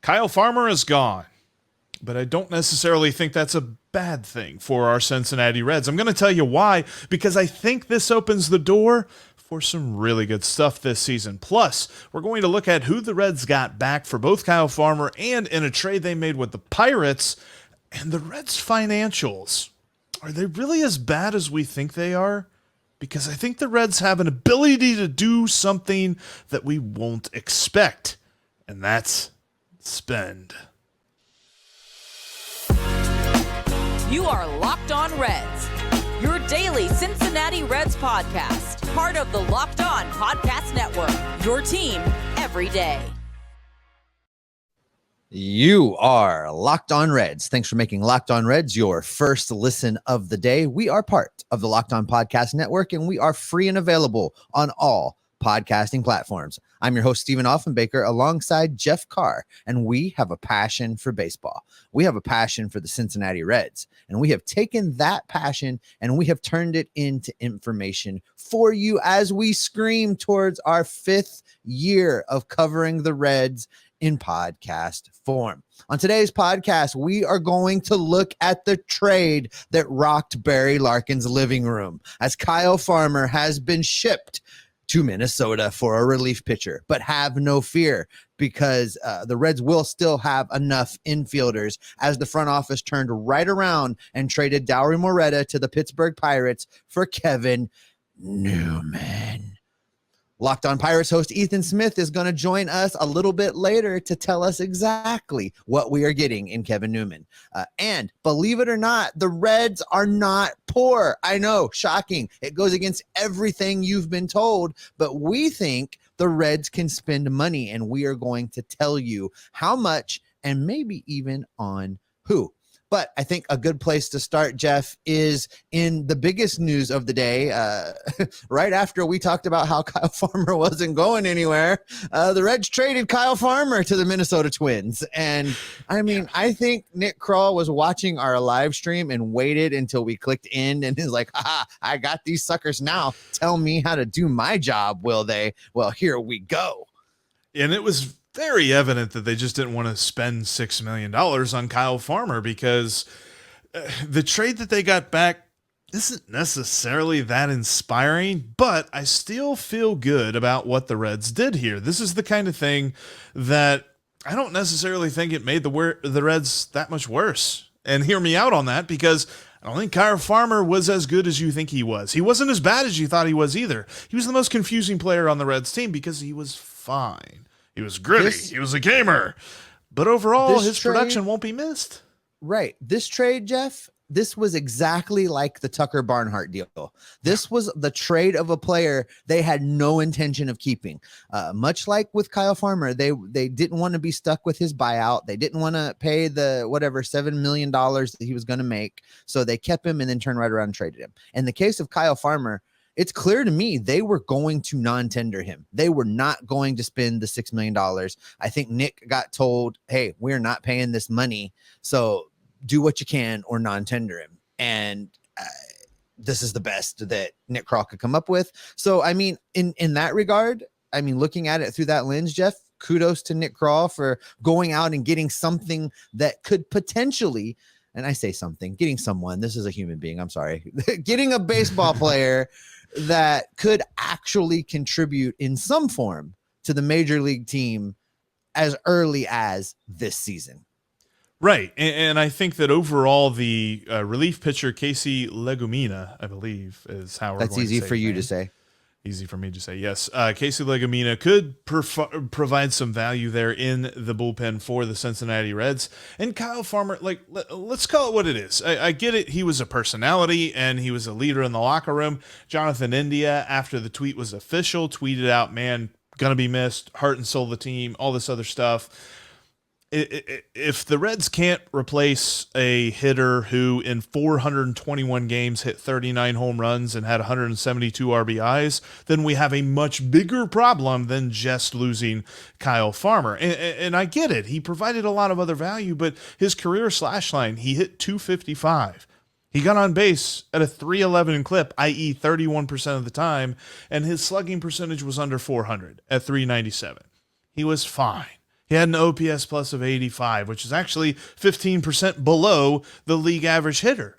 Kyle Farmer is gone, but I don't necessarily think that's a bad thing for our Cincinnati Reds. I'm going to tell you why, because I think this opens the door for some really good stuff this season. Plus, we're going to look at who the Reds got back for both Kyle Farmer and in a trade they made with the Pirates. And the Reds' financials, are they really as bad as we think they are? Because I think the Reds have an ability to do something that we won't expect, and that's spend. You are Locked On Reds, your daily Cincinnati Reds podcast, part of the Locked On Podcast Network, your team every day. You are Locked On Reds. Thanks for making Locked On Reds your first listen of the day. We are part of the Locked On Podcast Network, and we are free and available on all podcasting platforms. I'm your host, Stephen Offenbaker, alongside Jeff Carr, and we have a passion for baseball. We have a passion for the Cincinnati Reds, and we have taken that passion and we have turned it into information for you as we scream towards our 5th year of covering the Reds in podcast form. On today's podcast, we are going to look at the trade that rocked Barry Larkin's living room, as Kyle Farmer has been shipped to Minnesota for a relief pitcher. But have no fear, because the Reds will still have enough infielders, as the front office turned right around and traded Dowry Moretta to the Pittsburgh Pirates for Kevin Newman. Locked On Pirates host Ethan Smith is going to join us a little bit later to tell us exactly what we are getting in Kevin Newman. And believe it or not, the Reds are not poor. I know, shocking. It goes against everything you've been told, but we think the Reds can spend money, and we are going to tell you how much and maybe even on who. But I think a good place to start, Jeff, is in the biggest news of the day. Right after we talked about how Kyle Farmer wasn't going anywhere, the Reds traded Kyle Farmer to the Minnesota Twins. And I mean, I think Nick Kroll was watching our live stream and waited until we clicked in and is like, I got these suckers now. Tell me how to do my job, will they? Well, here we go. And it was very evident that they just didn't want to spend $6 million on Kyle Farmer, because the trade that they got back isn't necessarily that inspiring, but I still feel good about what the Reds did here. This is the kind of thing that I don't necessarily think it made the Reds that much worse. And hear me out on that, because I don't think Kyle Farmer was as good as you think he was. He wasn't as bad as you thought he was either. He was the most confusing player on the Reds team because he was fine. He was gritty. He was a gamer. But overall, his production won't be missed. Right. This trade, Jeff, this was exactly like the Tucker Barnhart deal. This was the trade of a player they had no intention of keeping. Much like with Kyle Farmer, they didn't want to be stuck with his buyout. They didn't want to pay the $7 million that he was going to make. So they kept him and then turned right around and traded him. In the case of Kyle Farmer, it's clear to me they were going to non-tender him. They were not going to spend the $6 million. I think Nick got told, hey, we're not paying this money, so do what you can or non-tender him. And this is the best that Nick Kroll could come up with. So, I mean, in that regard, I mean, looking at it through that lens, Jeff, kudos to Nick Kroll for going out and getting something that could potentially, and I say something, getting someone, this is a human being, I'm sorry, getting a baseball player that could actually contribute in some form to the major league team as early as this season. Right. And I think that overall the relief pitcher, Casey Legumina, I believe is how we're going to say That's easy for you to say. Easy for me to say, yes. Casey Legumina could provide some value there in the bullpen for the Cincinnati Reds. And Kyle Farmer, let's call it what it is. I get it. He was a personality and he was a leader in the locker room. Jonathan India, after the tweet was official, tweeted out, man, gonna be missed, heart and soul of the team, all this other stuff. If the Reds can't replace a hitter who in 421 games hit 39 home runs and had 172 RBIs, then we have a much bigger problem than just losing Kyle Farmer. And I get it. He provided a lot of other value, but his career slash line, he hit 255. He got on base at a 311 clip, i.e. 31% of the time, and his slugging percentage was under 400 at 397. He was fine. He had an OPS plus of 85, which is actually 15% below the league average hitter.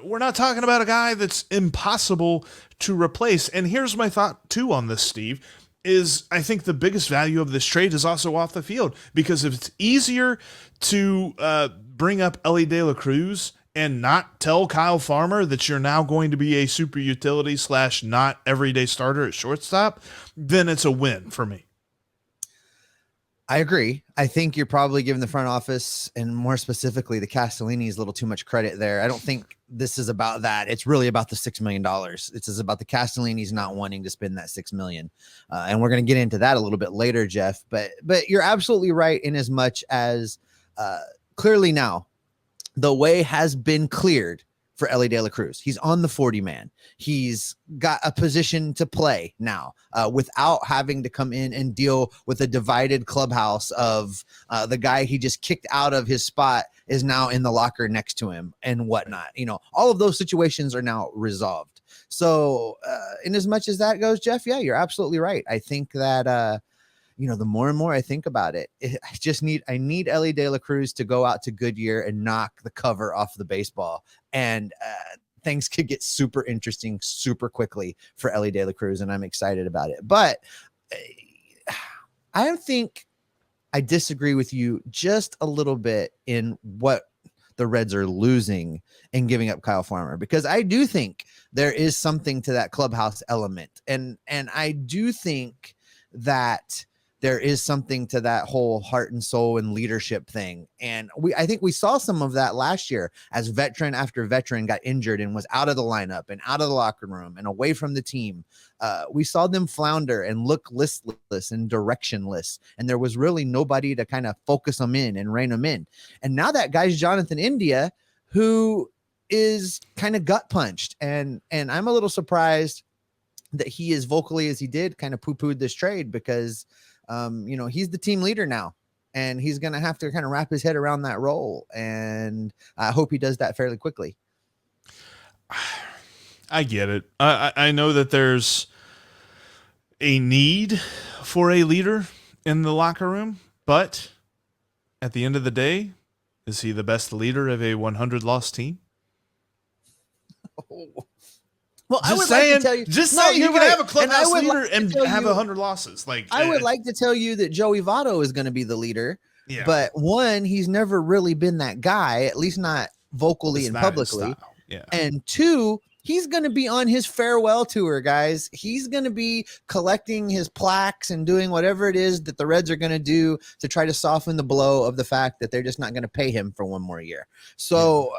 We're not talking about a guy that's impossible to replace. And here's my thought, too, on this, Steve, is I think the biggest value of this trade is also off the field, because if it's easier to bring up Elly De La Cruz and not tell Kyle Farmer that you're now going to be a super utility / not everyday starter at shortstop, then it's a win for me. I agree. I think you're probably giving the front office, and more specifically the Castellinis, a little too much credit there. I don't think this is about that. It's really about the $6 million. It's about the Castellinis not wanting to spend that $6 million. And we're going to get into that a little bit later, Jeff. But you're absolutely right, in as much as clearly now the way has been cleared for Elly De La Cruz. He's on the 40-man. He's got a position to play now without having to come in and deal with a divided clubhouse of the guy he just kicked out of his spot is now in the locker next to him and whatnot. You know, all of those situations are now resolved. So in as much as that goes, Jeff, yeah, you're absolutely right. I think that, the more and more I think about it, I need Elly De La Cruz to go out to Goodyear and knock the cover off the baseball. And things could get super interesting super quickly for Elly De La Cruz, and I'm excited about it. But I think I disagree with you just a little bit in what the Reds are losing and giving up Kyle Farmer, because I do think there is something to that clubhouse element. And I do think that there is something to that whole heart and soul and leadership thing. And I think we saw some of that last year as veteran after veteran got injured and was out of the lineup and out of the locker room and away from the team. We saw them flounder and look listless and directionless. And there was really nobody to kind of focus them in and rein them in. And now that guy's Jonathan India, who is kind of gut punched. And I'm a little surprised that he, as vocally as he did, kind of poo-pooed this trade, because he's the team leader now, and he's going to have to kind of wrap his head around that role. And I hope he does that fairly quickly. I get it. I know that there's a need for a leader in the locker room, but at the end of the day, is he the best leader of a 100-loss team? Well, I would like to tell you, you can have a clubhouse leader and have 100 losses. I would like to tell you that Joey Votto is going to be the leader, yeah. But one, he's never really been that guy, at least not vocally and publicly. Yeah. And two, he's going to be on his farewell tour, guys. He's going to be collecting his plaques and doing whatever it is that the Reds are going to do to try to soften the blow of the fact that they're just not going to pay him for one more year. So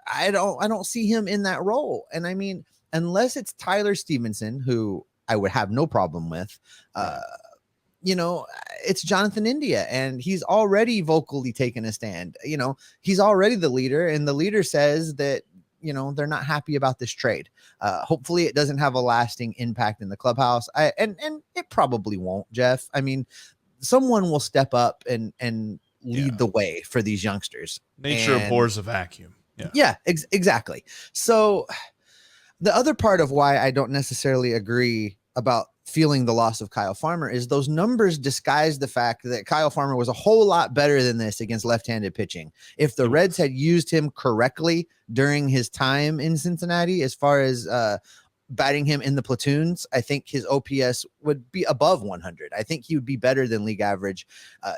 I don't see him in that role. And I mean, unless it's Tyler Stevenson, who I would have no problem with, it's Jonathan India, and he's already vocally taken a stand. He's already the leader, and the leader says that, they're not happy about this trade. Hopefully it doesn't have a lasting impact in the clubhouse. And it probably won't, Jeff. I mean, someone will step up and lead the way for these youngsters. Nature abhors a vacuum. Yeah, exactly. So the other part of why I don't necessarily agree about feeling the loss of Kyle Farmer is those numbers disguise the fact that Kyle Farmer was a whole lot better than this against left-handed pitching. If the Reds had used him correctly during his time in Cincinnati, as far as batting him in the platoons, I think his OPS would be above 100. I think he would be better than league average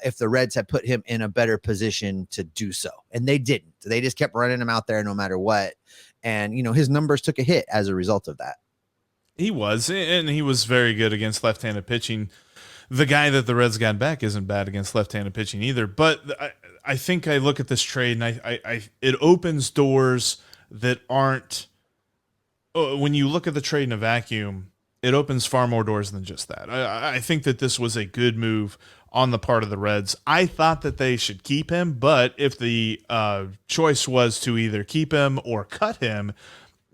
if the Reds had put him in a better position to do so. And they didn't. They just kept running him out there no matter what. And, his numbers took a hit as a result of that. He was, and he was very good against left-handed pitching. The guy that the Reds got back isn't bad against left-handed pitching either. But I think I look at this trade, and it opens doors that aren't. When you look at the trade in a vacuum, it opens far more doors than just that. I think that this was a good move on the part of the Reds. I thought that they should keep him, but if the choice was to either keep him or cut him,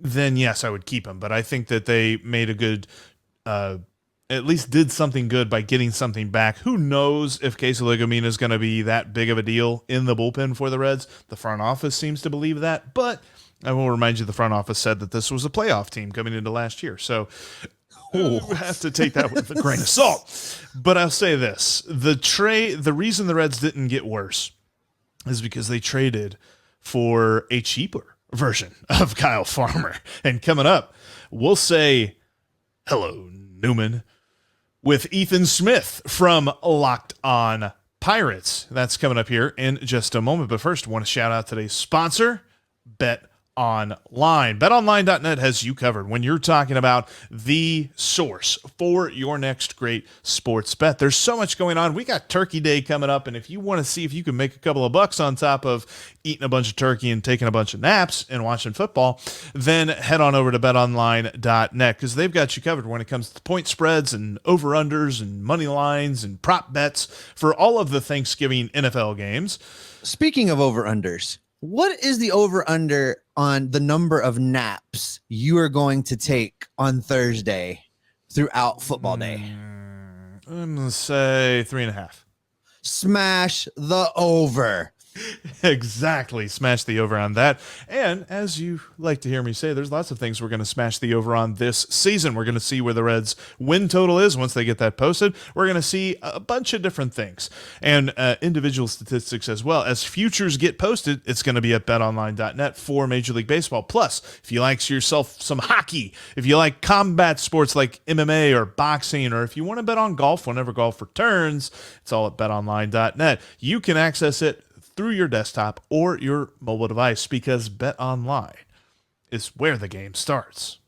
then yes, I would keep him. But I think that they made a good, at least did something good by getting something back. Who knows if Casey Legumina is going to be that big of a deal in the bullpen for the Reds? The front office seems to believe that, but I will remind you the front office said that this was a playoff team coming into last year. So have to take that with a grain of salt. But I'll say this. The reason the Reds didn't get worse is because they traded for a cheaper version of Kyle Farmer. And coming up, we'll say hello, Newman, with Ethan Smith from Locked On Pirates. That's coming up here in just a moment. But first, I want to shout out today's sponsor, BetOnline. BetOnline.net has you covered when you're talking about the source for your next great sports bet. There's so much going on. We got Turkey Day coming up, and if you want to see if you can make a couple of bucks on top of eating a bunch of turkey and taking a bunch of naps and watching football, then head on over to BetOnline.net because they've got you covered when it comes to point spreads and over-unders and money lines and prop bets for all of the Thanksgiving NFL games. Speaking of over-unders, what is the over-under on the number of naps you are going to take on Thursday throughout football day? I'm going to say 3.5. Smash the over. Exactly. Smash the over on that. And as you like to hear me say, there's lots of things we're going to smash the over on this season. We're going to see where the Reds win total is once they get that posted. We're going to see a bunch of different things and individual statistics as well. As futures get posted, it's going to be at betonline.net for Major League Baseball. Plus, if you like yourself some hockey, if you like combat sports like MMA or boxing, or if you want to bet on golf whenever golf returns, it's all at betonline.net. You can access it through your desktop or your mobile device because BetOnline is where the game starts.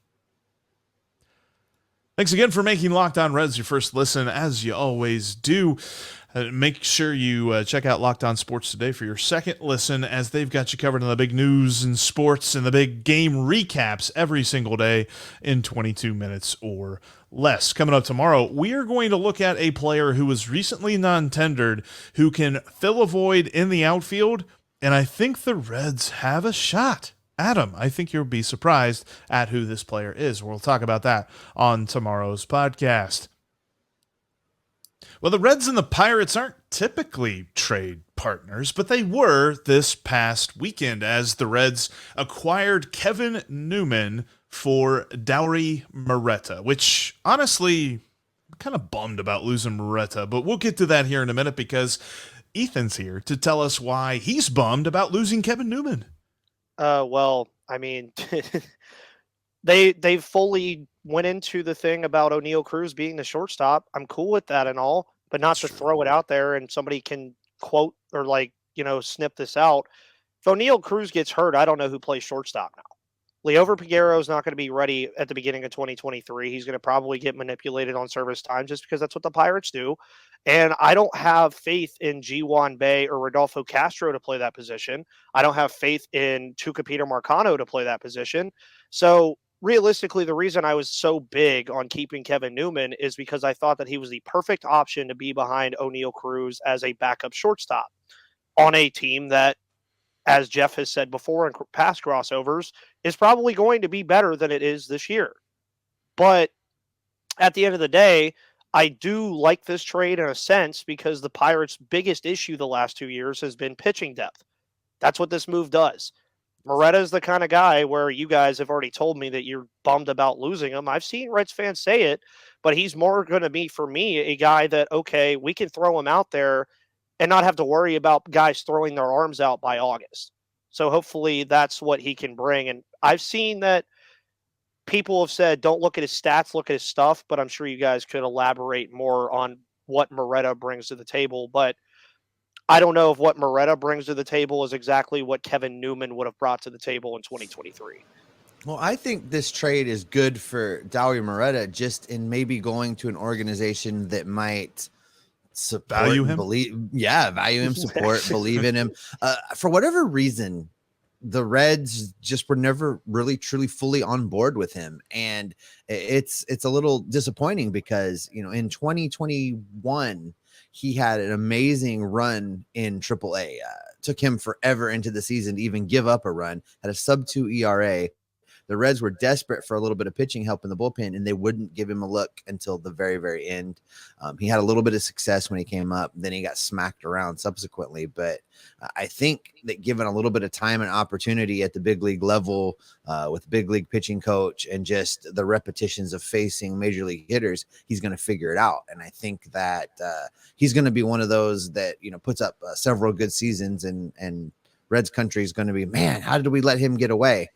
Thanks again for making Locked On Reds your first listen, as you always do. Make sure you check out Locked On Sports Today for your second listen, as they've got you covered in the big news and sports and the big game recaps every single day in 22 minutes or less. Coming up tomorrow, we are going to look at a player who was recently non-tendered who can fill a void in the outfield, and I think the Reds have a shot. Adam, I think you'll be surprised at who this player is. We'll talk about that on tomorrow's podcast. Well, the Reds and the Pirates aren't typically trade partners, but they were this past weekend as the Reds acquired Kevin Newman for Dauri Moreta, which honestly, I'm kind of bummed about losing Moreta, but we'll get to that here in a minute because Ethan's here to tell us why he's bummed about losing Kevin Newman. Well, I mean, they fully went into the thing about O'Neal Cruz being the shortstop. I'm cool with that and all, but not to throw it out there and somebody can quote or snip this out. If O'Neal Cruz gets hurt, I don't know who plays shortstop now. Leover Peguero is not going to be ready at the beginning of 2023. He's going to probably get manipulated on service time just because that's what the Pirates do. And I don't have faith in G1 Bay or Rodolfo Castro to play that position. I don't have faith in Tuca Peter Marcano to play that position. So realistically, the reason I was so big on keeping Kevin Newman is because I thought that he was the perfect option to be behind O'Neal Cruz as a backup shortstop on a team that, as Jeff has said before in past crossovers, is probably going to be better than it is this year. But at the end of the day, I do like this trade in a sense because the Pirates' biggest issue the last 2 years has been pitching depth. That's what this move does. Moreta is the kind of guy where you guys have already told me that you're bummed about losing him. I've seen Reds fans say it, but he's more going to be, for me, a guy that, okay, we can throw him out there and not have to worry about guys throwing their arms out by August. So hopefully that's what he can bring. And I've seen that people have said, don't look at his stats, look at his stuff, but I'm sure you guys could elaborate more on what Moreta brings to the table. But I don't know if what Moreta brings to the table is exactly what Kevin Newman would have brought to the table in 2023. Well, I think this trade is good for Dauri Moreta just in maybe going to an organization that might support, value him, value him, support, believe in him. For whatever reason, the Reds just were never really truly fully on board with him, and it's a little disappointing because in 2021 he had an amazing run in AAA. Took him forever into the season to even give up a run. Had a sub-2 ERA. the Reds were desperate for a little bit of pitching help in the bullpen, and they wouldn't give him a look until the very, very end. He had a little bit of success when he came up, then he got smacked around subsequently. But I think that given a little bit of time and opportunity at the big league level with big league pitching coach and just the repetitions of facing major league hitters, he's going to figure it out. And I think that he's going to be one of those that, puts up several good seasons, and Reds country is going to be, man, how did we let him get away?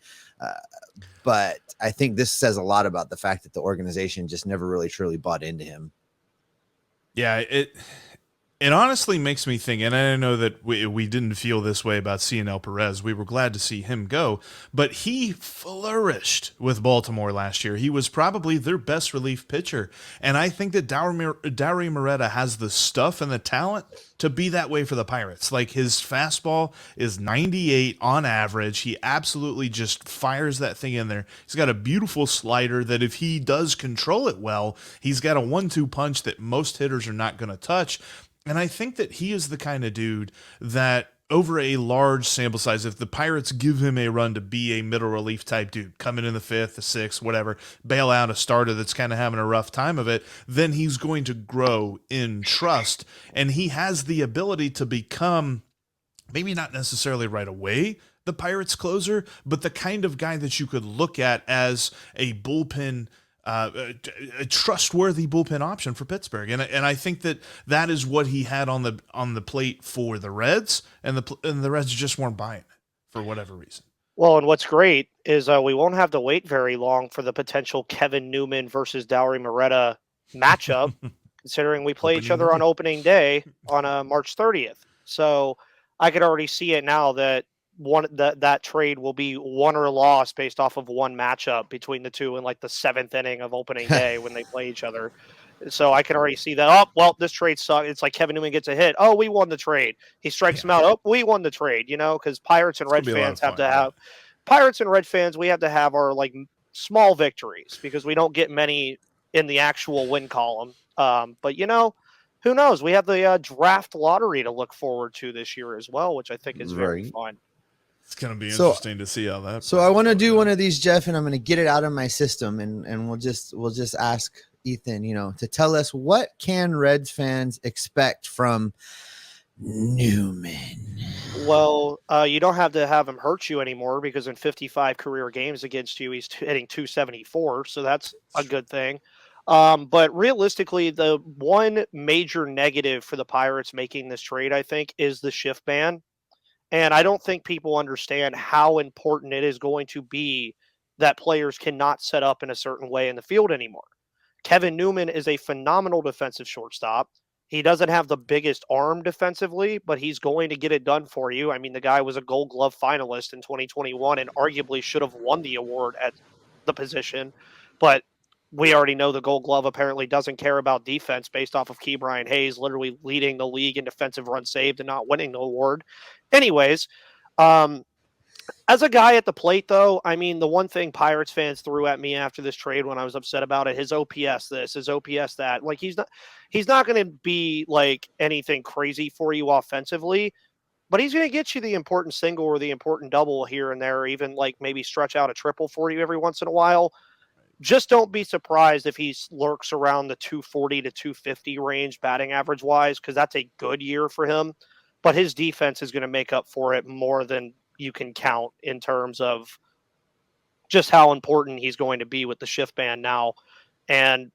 But I think this says a lot about the fact that the organization just never really truly bought into him. Yeah, it honestly makes me think, and I know that we didn't feel this way about Cionel Perez. We were glad to see him go, but he flourished with Baltimore last year. He was probably their best relief pitcher, and I think that Dauri Moreta has the stuff and the talent to be that way for the Pirates. Like, his fastball is 98 on average. He absolutely just fires that thing in there. He's got a beautiful slider that if he does control it well, he's got a 1-2 punch that most hitters are not going to touch. And I think that he is the kind of dude that over a large sample size, if the Pirates give him a run to be a middle relief type dude, coming in the 5th, the 6th, whatever, bail out a starter that's kind of having a rough time of it, then he's going to grow in trust. And he has the ability to become, maybe not necessarily right away, the Pirates closer, but the kind of guy that you could look at as a bullpen, a trustworthy bullpen option for Pittsburgh, and I think that is what he had on the plate for the Reds, and the Reds just weren't buying it for whatever reason. Well, and what's great is we won't have to wait very long for the potential Kevin Newman versus Dauri Moreta matchup, considering we play each other on opening day on March 30th. So I could already see it now that that trade will be won or lost based off of one matchup between the two in like the 7th inning of opening day when they play each other. So I can already see that. Oh, well, this trade sucks. It's like Kevin Newman gets a hit. Oh, we won the trade. He strikes him out. Oh, we won the trade. Because Pirates and Red fans have to have Pirates and Red fans. We have to have our like small victories because we don't get many in the actual win column. But who knows? We have the draft lottery to look forward to this year as well, which I think is very fun. It's going to be interesting to see how that. So I want to do one of these, Jeff, and I'm going to get it out of my system, and we'll just ask Ethan, to tell us what can Reds fans expect from Newman. Well, you don't have to have him hurt you anymore because in 55 career games against you, he's hitting 274, so that's a good thing. But realistically, the one major negative for the Pirates making this trade, I think, is the shift ban. And I don't think people understand how important it is going to be that players cannot set up in a certain way in the field anymore. Kevin Newman is a phenomenal defensive shortstop. He doesn't have the biggest arm defensively, but he's going to get it done for you. I mean, the guy was a Gold Glove finalist in 2021 and arguably should have won the award at the position. But we already know the Gold Glove apparently doesn't care about defense based off of Ke'Bryan Hayes literally leading the league in defensive runs saved and not winning the award. Anyways, as a guy at the plate, though, I mean, the one thing Pirates fans threw at me after this trade when I was upset about it, his OPS this, his OPS that, like he's not going to be like anything crazy for you offensively, but he's going to get you the important single or the important double here and there, or even like maybe stretch out a triple for you every once in a while. Just don't be surprised if he lurks around the 240 to 250 range batting average wise, because that's a good year for him. But his defense is going to make up for it more than you can count in terms of just how important he's going to be with the shift ban now. And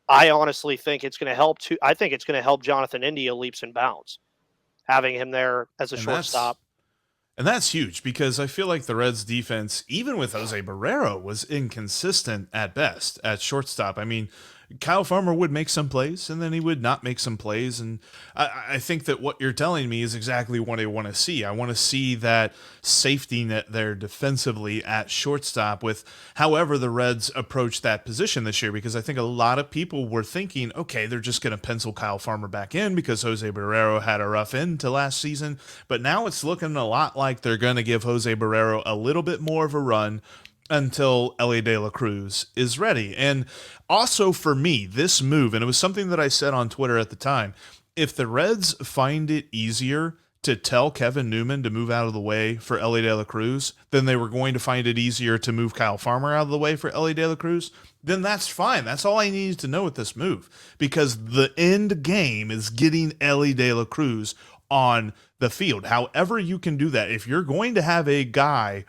I honestly think it's going to help too. I think it's going to help Jonathan India leaps and bounds, having him there as a shortstop. And that's huge because I feel like the Reds defense, even with Jose Barrero, was inconsistent at best at shortstop. I mean, Kyle Farmer would make some plays and then he would not make some plays. And I think that what you're telling me is exactly what I want to see. I want to see that safety net there defensively at shortstop with however the Reds approach that position this year, because I think a lot of people were thinking, okay, they're just going to pencil Kyle Farmer back in because Jose Barrero had a rough end to last season. But now it's looking a lot like they're going to give Jose Barrero a little bit more of a run until Elly De La Cruz is ready. And also for me, this move, and it was something that I said on Twitter at the time, if the Reds find it easier to tell Kevin Newman to move out of the way for Ellie De La Cruz than they were going to find it easier to move Kyle Farmer out of the way for Ellie De La Cruz, then that's fine. That's all I needed to know with this move, because the end game is getting Ellie De La Cruz on the field. However you can do that, if you're going to have a guy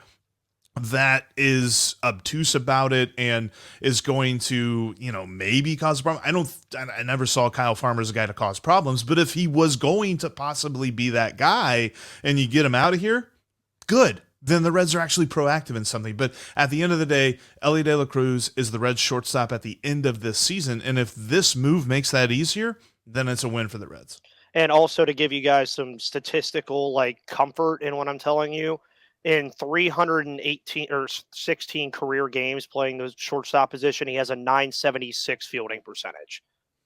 that is obtuse about it and is going to, maybe cause a problem. I never saw Kyle Farmer as a guy to cause problems, but if he was going to possibly be that guy and you get him out of here, good. Then the Reds are actually proactive in something. But at the end of the day, Ellie De La Cruz is the Reds shortstop at the end of this season. And if this move makes that easier, then it's a win for the Reds. And also to give you guys some statistical comfort in what I'm telling you, in 318 or 16 career games playing the shortstop position, he has a 976 fielding percentage.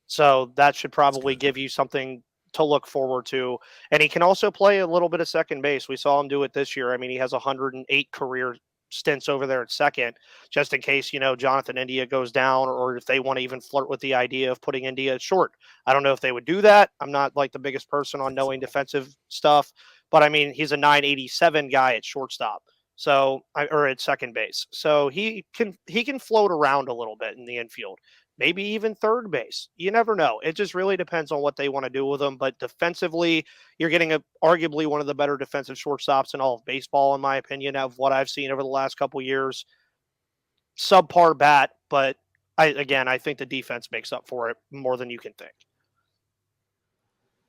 So that should probably give you something to look forward to. And he can also play a little bit of second base. We saw him do it this year. I mean, he has 108 career stints over there at second, just in case, Jonathan India goes down, or if they want to even flirt with the idea of putting India at short. I don't know if they would do that. I'm not the biggest person on knowing defensive stuff, but I mean, he's a 987 guy at shortstop. So, or at second base. So he can float around a little bit in the infield, maybe even third base. You never know. It just really depends on what they want to do with him. But defensively, you're getting arguably one of the better defensive shortstops in all of baseball, in my opinion, of what I've seen over the last couple of years. Subpar bat, but I think the defense makes up for it more than you can think.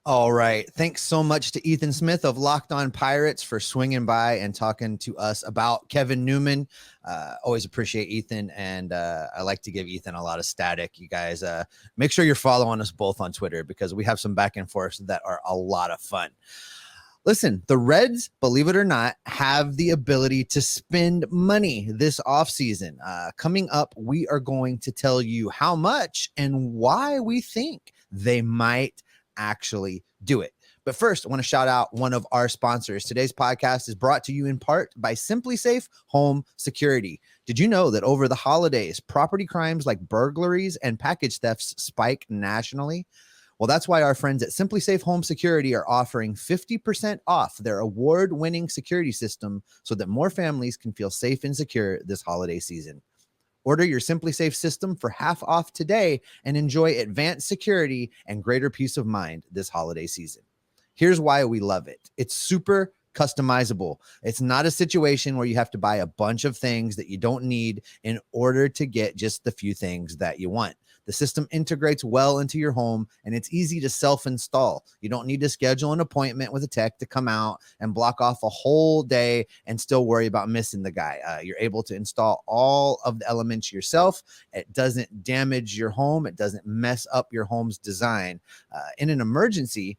All right. Thanks so much to Ethan Smith of Locked On Pirates for swinging by and talking to us about Kevin Newman. Always appreciate Ethan, and I like to give Ethan a lot of static. You guys make sure you're following us both on Twitter, because we have some back and forth that are a lot of fun. Listen, the Reds, believe it or not, have the ability to spend money this offseason. Coming up, we are going to tell you how much and why we think they might actually do it. But first, I want to shout out one of our sponsors. Today's podcast is brought to you in part by SimpliSafe Home Security. Did you know that over the holidays, property crimes like burglaries and package thefts spike nationally? Well, that's why our friends at SimpliSafe Home Security are offering 50% off their award-winning security system so that more families can feel safe and secure this holiday season. Order your SimpliSafe system for half off today and enjoy advanced security and greater peace of mind this holiday season. Here's why we love it. It's super customizable. It's not a situation where you have to buy a bunch of things that you don't need in order to get just the few things that you want. The system integrates well into your home, and it's easy to self-install. You don't need to schedule an appointment with a tech to come out and block off a whole day and still worry about missing the guy. You're able to install all of the elements yourself. It doesn't damage your home. It doesn't mess up your home's design. In an emergency,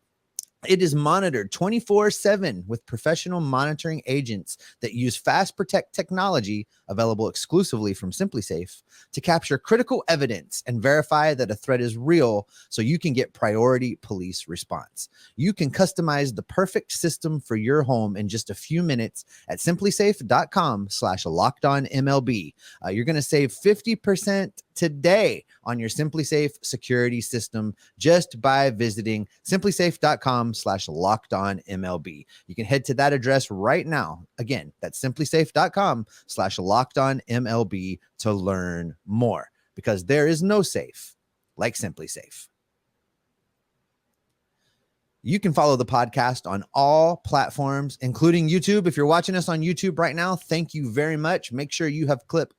it is monitored 24/7 with professional monitoring agents that use Fast Protect technology available exclusively from SimpliSafe to capture critical evidence and verify that a threat is real so you can get priority police response. You can customize the perfect system for your home in just a few minutes at simplisafe.com/lockedonmlb. You're going to save 50% today on your SimpliSafe security system just by visiting simplisafe.com/lockedonmlb. You can head to that address right now. Again, that's simplisafe.com/lockedonmlb to learn more, because there is no safe like SimpliSafe. You can follow the podcast on all platforms, including YouTube. If you're watching us on YouTube right now, thank you very much. Make sure you have clicked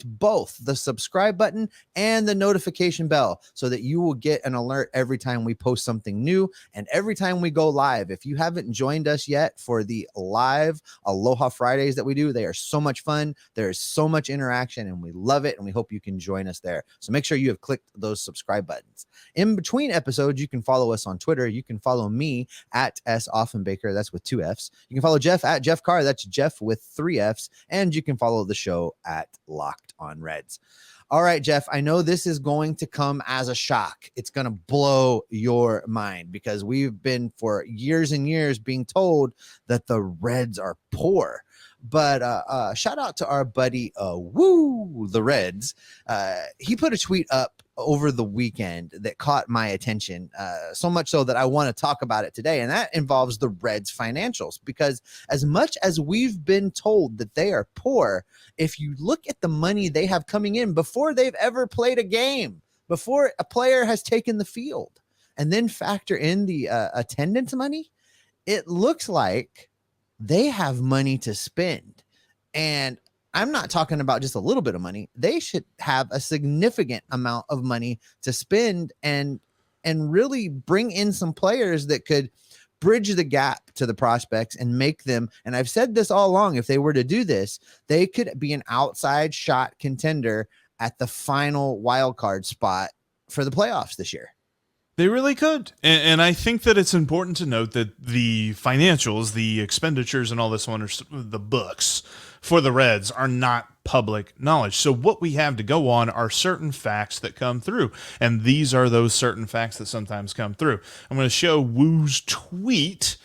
both the subscribe button and the notification bell so that you will get an alert every time we post something new and every time we go live. If you haven't joined us yet for the live Aloha Fridays that we do, they are so much fun. There is so much interaction and we love it, and we hope you can join us there. So make sure you have clicked those subscribe buttons. In between episodes, you can follow us on Twitter. You can follow me at S. Offenbaker. That's with 2 F's. You can follow Jeff at Jeff Carr. That's Jeff with 3 F's. And you can follow the show at Locked On Reds. All right, Jeff, I know this is going to come as a shock. It's going to blow your mind because we've been for years and years being told that the Reds are poor. But shout out to our buddy, the Reds. He put a tweet up over the weekend that caught my attention, so much so that I want to talk about it today. And that involves the Reds financials, because as much as we've been told that they are poor, if you look at the money they have coming in before they've ever played a game, before a player has taken the field, and then factor in the attendance money, it looks like they have money to spend. And I'm not talking about just a little bit of money. They should have a significant amount of money to spend and really bring in some players that could bridge the gap to the prospects and make them, and I've said this all along, if they were to do this, they could be an outside shot contender at the final wild card spot for the playoffs this year. They really could. And I think that it's important to note that the financials, the expenditures and all this one, the books for the Reds are not public knowledge. So what we have to go on are certain facts that come through. And these are those certain facts that sometimes come through. I'm going to show Woo's tweet.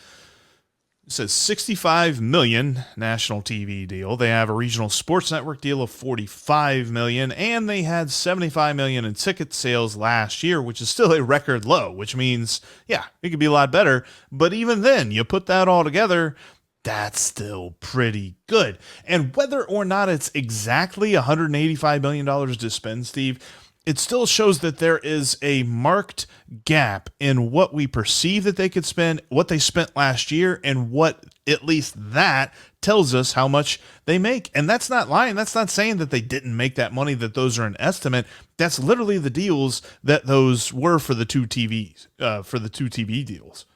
It says $65 million national TV deal. They have a regional sports network deal of $45 million, and they had $75 million in ticket sales last year, which is still a record low, which means, yeah, it could be a lot better. But even then, you put that all together, that's still pretty good. And whether or not it's exactly $185 million to spend, Steve, it still shows that there is a marked gap in what we perceive that they could spend, what they spent last year, and what at least that tells us how much they make. And that's not lying. That's not saying that they didn't make that money, that those are an estimate. That's literally the deals that those were for the two TVs, for the two TV deals.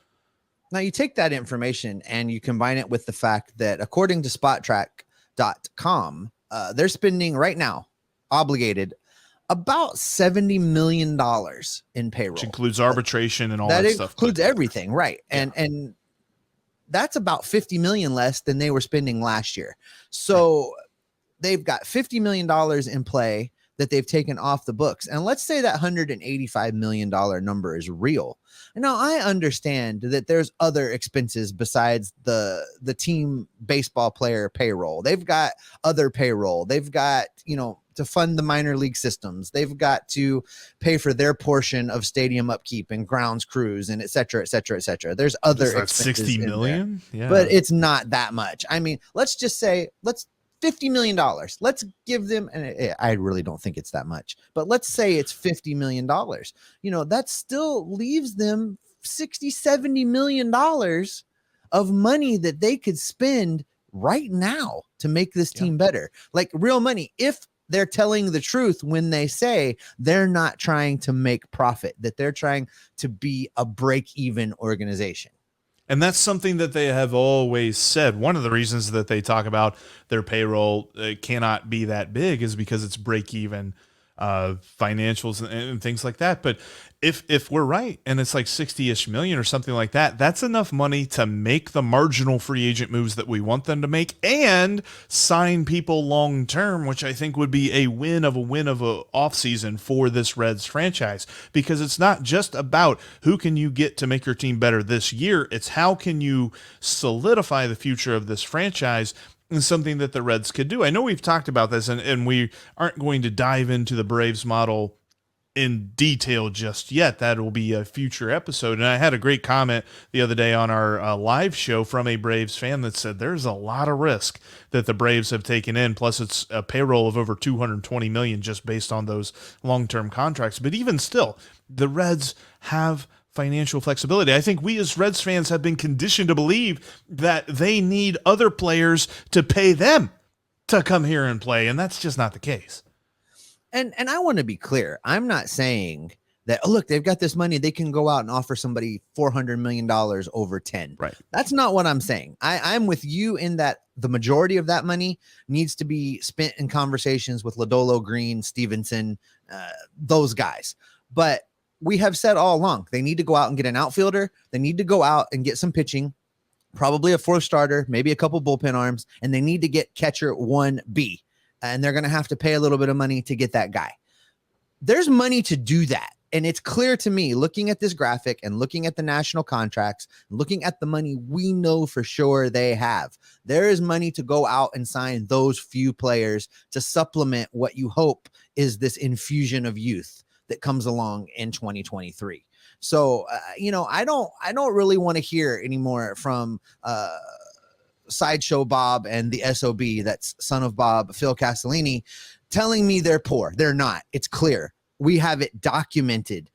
Now you take that information and you combine it with the fact that according to SpotTrack.com, they're spending right now, obligated, about $70 million in payroll, which includes arbitration and all that stuff. That includes everything, right? And that's about $50 million less than they were spending last year. So they've got $50 million in play that they've taken off the books. And let's say that $185 million number is real. Now, I understand that there's other expenses besides the team baseball player payroll. They've got other payroll. They've got, to fund the minor league systems. They've got to pay for their portion of stadium upkeep and grounds crews and et cetera, et cetera, et cetera. There's other expenses. $60 million? Yeah. But it's not that much. I mean, let's just say, $50 million. Let's give them, and I really don't think it's that much, but let's say it's $50 million. That still leaves them $60-70 million of money that they could spend right now to make this team better. Like real money. If they're telling the truth when they say they're not trying to make profit, that they're trying to be a break-even organization. And that's something that they have always said. One of the reasons that they talk about their payroll cannot be that big is because it's break-even financials and things like that. But if we're right and it's like 60-ish million or something like that, that's enough money to make the marginal free agent moves that we want them to make and sign people long term, which I think would be a win of a offseason for this Reds franchise, because it's not just about who can you get to make your team better this year. It's how can you solidify the future of this franchise. And something that the Reds could do. I know we've talked about this, and we aren't going to dive into the Braves model in detail just yet. That will be a future episode. And I had a great comment the other day on our live show from a Braves fan that said there's a lot of risk that the Braves have taken in. Plus, it's a payroll of over $220 million just based on those long-term contracts. But even still, the Reds have financial flexibility. I think we as Reds fans have been conditioned to believe that they need other players to pay them to come here and play, and that's just not the case. And I want to be clear. I'm not saying that, oh, look, they've got this money. They can go out and offer somebody $400 million over 10. Right. That's not what I'm saying. I'm with you in that the majority of that money needs to be spent in conversations with Lodolo, Green, Stevenson, those guys. But we have said all along, they need to go out and get an outfielder. They need to go out and get some pitching, probably a fourth starter, maybe a couple bullpen arms, and they need to get catcher 1B. And they're going to have to pay a little bit of money to get that guy. There's money to do that. And it's clear to me, looking at this graphic and looking at the national contracts, looking at the money we know for sure they have, there is money to go out and sign those few players to supplement what you hope is this infusion of youth that comes along in 2023. So, I don't really want to hear anymore from Sideshow Bob and the SOB, that's son of Bob, Phil Castellini, telling me they're poor. They're not. It's clear. We have it documented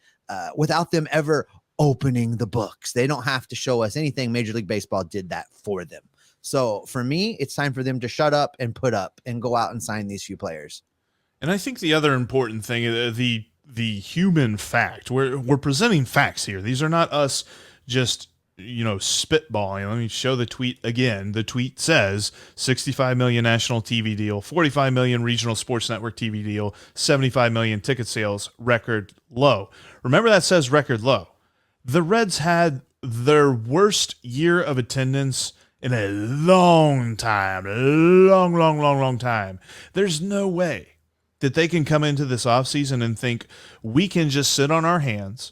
without them ever opening the books. They don't have to show us anything. Major League Baseball did that for them. So for me, it's time for them to shut up and put up and go out and sign these few players. And I think the other important thing, the human fact, we're presenting facts here. These are not us just spitballing. Let me show the tweet again. The tweet says 65 million national TV deal, 45 million regional sports network TV deal, 75 million ticket sales, record low. Remember, that says record low. The Reds had their worst year of attendance in a long time. Long time. There's no way that they can come into this offseason and think we can just sit on our hands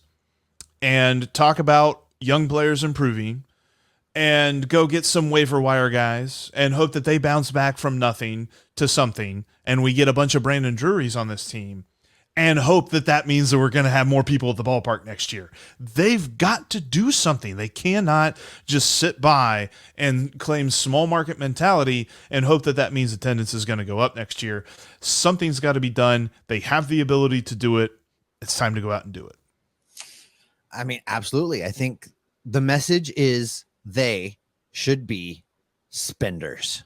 and talk about young players improving and go get some waiver wire guys and hope that they bounce back from nothing to something and we get a bunch of Brandon Drurys on this team and hope that that means that we're going to have more people at the ballpark next year. They've got to do something. They cannot just sit by and claim small market mentality and hope that that means attendance is going to go up next year. Something's got to be done. They have the ability to do it. It's time to go out and do it. I mean, absolutely. I think the message is they should be spenders.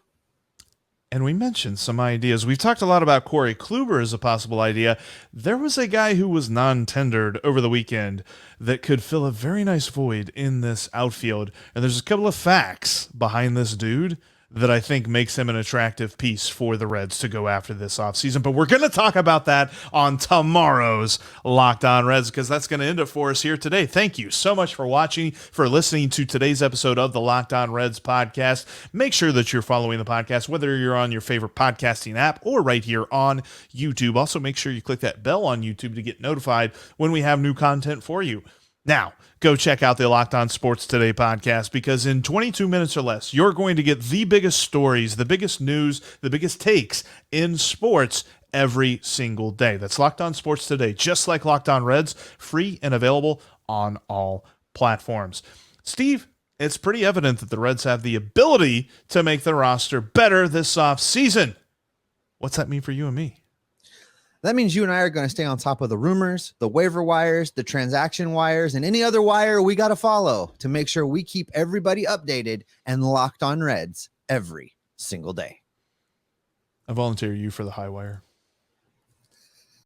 And we mentioned some ideas. We've talked a lot about Corey Kluber as a possible idea. There was a guy who was non-tendered over the weekend that could fill a very nice void in this outfield. And there's a couple of facts behind this dude that I think makes him an attractive piece for the Reds to go after this offseason. But we're going to talk about that on tomorrow's Locked On Reds, because that's going to end it for us here today. Thank you so much for watching, for listening to today's episode of the Locked On Reds podcast. Make sure that you're following the podcast, whether you're on your favorite podcasting app or right here on YouTube. Also, make sure you click that bell on YouTube to get notified when we have new content for you. Now, go check out the Locked On Sports Today podcast, because in 22 minutes or less, you're going to get the biggest stories, the biggest news, the biggest takes in sports every single day. That's Locked On Sports Today, just like Locked On Reds, free and available on all platforms. Steve, it's pretty evident that the Reds have the ability to make the roster better this offseason. What's that mean for you and me? That means you and I are going to stay on top of the rumors, the waiver wires, the transaction wires, and any other wire we got to follow to make sure we keep everybody updated and locked on Reds every single day. I volunteer you for the high wire.